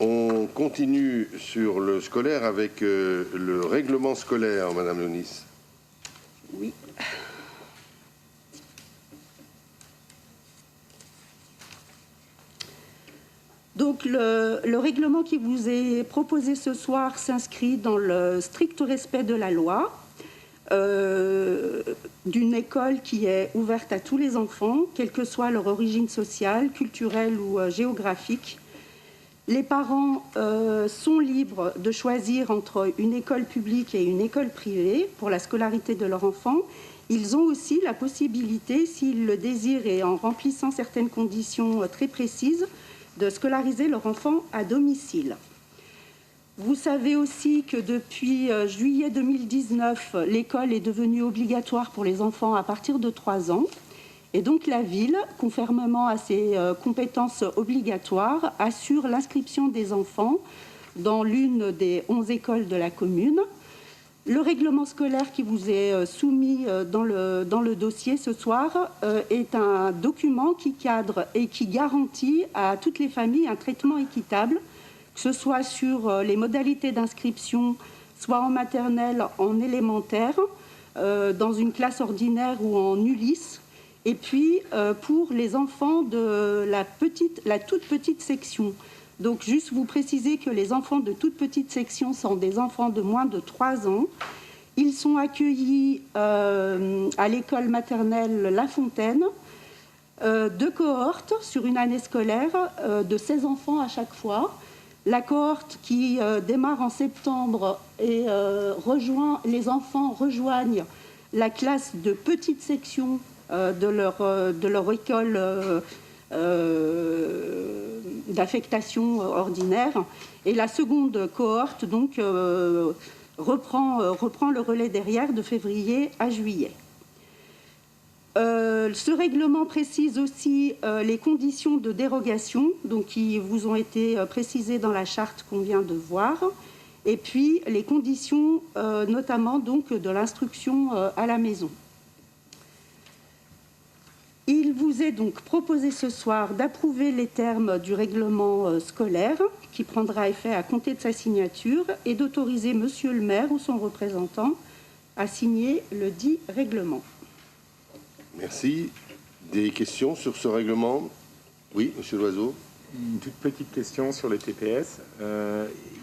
On continue sur le scolaire avec le règlement scolaire, Madame Lounis. Oui. Donc le règlement qui vous est proposé ce soir s'inscrit dans le strict respect de la loi, d'une école qui est ouverte à tous les enfants, quelle que soit leur origine sociale, culturelle ou géographique. Les parents sont libres de choisir entre une école publique et une école privée pour la scolarité de leur enfant. Ils ont aussi la possibilité, s'ils le désirent et en remplissant certaines conditions très précises, de scolariser leur enfant à domicile. Vous savez aussi que depuis juillet 2019, l'école est devenue obligatoire pour les enfants à partir de 3 ans. Et donc la ville, conformément à ses compétences obligatoires, assure l'inscription des enfants dans l'une des 11 écoles de la commune. Le règlement scolaire qui vous est soumis dans le dossier ce soir est un document qui cadre et qui garantit à toutes les familles un traitement équitable, que ce soit sur les modalités d'inscription, soit en maternelle, en élémentaire, dans une classe ordinaire ou en ULIS, et puis pour les enfants de la toute petite section. Donc, juste vous préciser que les enfants de toute petite section sont des enfants de moins de 3 ans. Ils sont accueillis à l'école maternelle La Fontaine, 2 cohortes sur une année scolaire de 16 enfants à chaque fois. La cohorte qui démarre en septembre et les enfants rejoignent la classe de petite section de leur école d'affectation ordinaire, et la seconde cohorte donc reprend le relais derrière de février à juillet. Ce règlement précise aussi les conditions de dérogation, donc qui vous ont été précisées dans la charte qu'on vient de voir, et puis les conditions notamment donc de l'instruction à la maison. Il vous est donc proposé ce soir d'approuver les termes du règlement scolaire qui prendra effet à compter de sa signature et d'autoriser Monsieur le maire ou son représentant à signer le dit règlement. Merci. Des questions sur ce règlement? Oui, Monsieur Loiseau. Une toute petite question sur le TPS.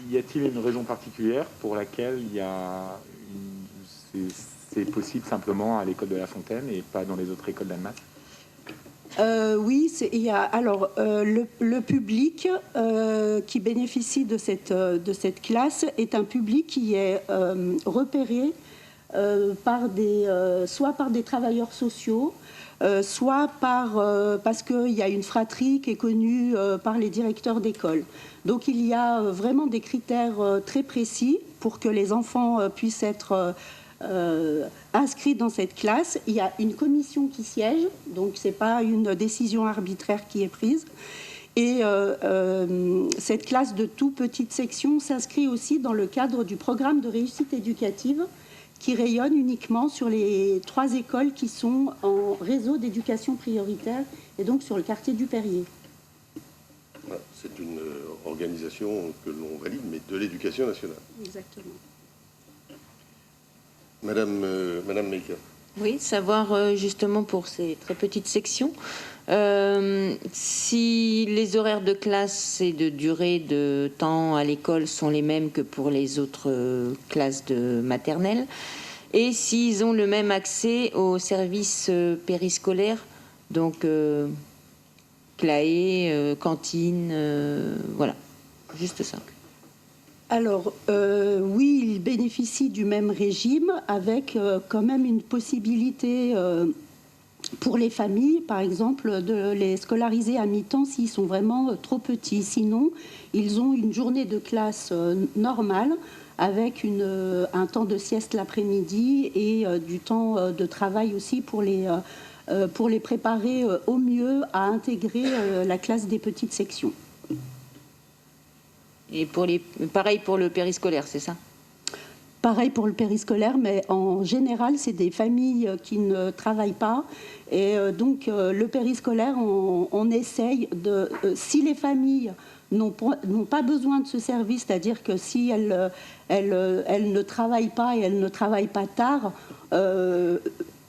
Y a-t-il une raison particulière pour laquelle c'est possible simplement à l'école de La Fontaine et pas dans les autres écoles d'Annemasse? Oui, le public qui bénéficie de cette classe est un public qui est repéré soit par des travailleurs sociaux, soit parce qu'il y a une fratrie qui est connue par les directeurs d'école. Donc il y a vraiment des critères très précis pour que les enfants puissent être inscrits dans cette classe. Il y a une commission qui siège, donc ce n'est pas une décision arbitraire qui est prise. Et cette classe de toute petite section s'inscrit aussi dans le cadre du programme de réussite éducative qui rayonne uniquement sur les 3 écoles qui sont en réseau d'éducation prioritaire et donc sur le quartier du Perrier. C'est une organisation que l'on valide, mais de l'éducation nationale. Exactement. Madame Meika. Oui, savoir justement pour ces très petites sections, si les horaires de classe et de durée de temps à l'école sont les mêmes que pour les autres classes de maternelle, et s'ils ont le même accès aux services périscolaires, donc CLAE, cantine, voilà, juste ça. Alors, oui, ils bénéficient du même régime avec quand même une possibilité pour les familles, par exemple, de les scolariser à mi-temps s'ils sont vraiment trop petits. Sinon, ils ont une journée de classe normale avec un temps de sieste l'après-midi et du temps de travail aussi pour les préparer au mieux à intégrer la classe des petites sections. Et pareil pour le périscolaire, c'est ça? Pareil pour le périscolaire, mais en général, c'est des familles qui ne travaillent pas. Et donc, le périscolaire, on essaye de... si les familles n'ont pas besoin de ce service, c'est-à-dire que si elles ne travaillent pas et elles ne travaillent pas tard,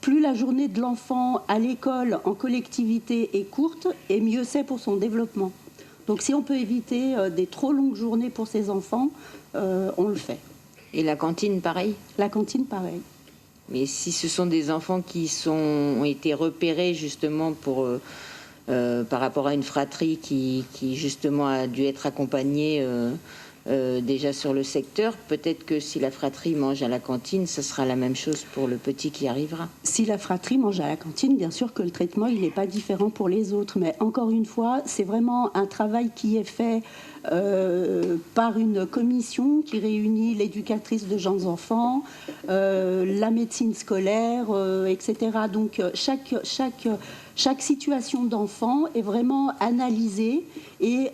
plus la journée de l'enfant à l'école, en collectivité est courte, et mieux c'est pour son développement. Donc si on peut éviter des trop longues journées pour ces enfants, on le fait. Et la cantine, pareil? La cantine, pareil. Mais si ce sont des enfants qui ont été repérés justement par rapport à une fratrie qui justement a dû être accompagnée déjà sur le secteur, peut-être que si la fratrie mange à la cantine, ce sera la même chose pour le petit qui arrivera. Si la fratrie mange à la cantine, bien sûr que le traitement il n'est pas différent pour les autres, mais encore une fois, c'est vraiment un travail qui est fait par une commission qui réunit l'éducatrice de jeunes enfants, la médecine scolaire, etc. Donc chaque situation d'enfant est vraiment analysée et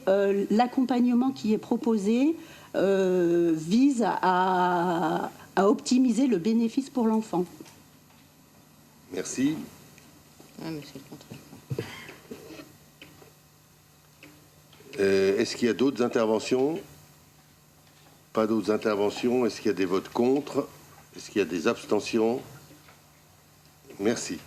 l'accompagnement qui est proposé vise à optimiser le bénéfice pour l'enfant. Merci. Ah, mais c'est le contraire. Est-ce qu'il y a d'autres interventions? Pas d'autres interventions. Est-ce qu'il y a des votes contre? Est-ce qu'il y a des abstentions? Merci.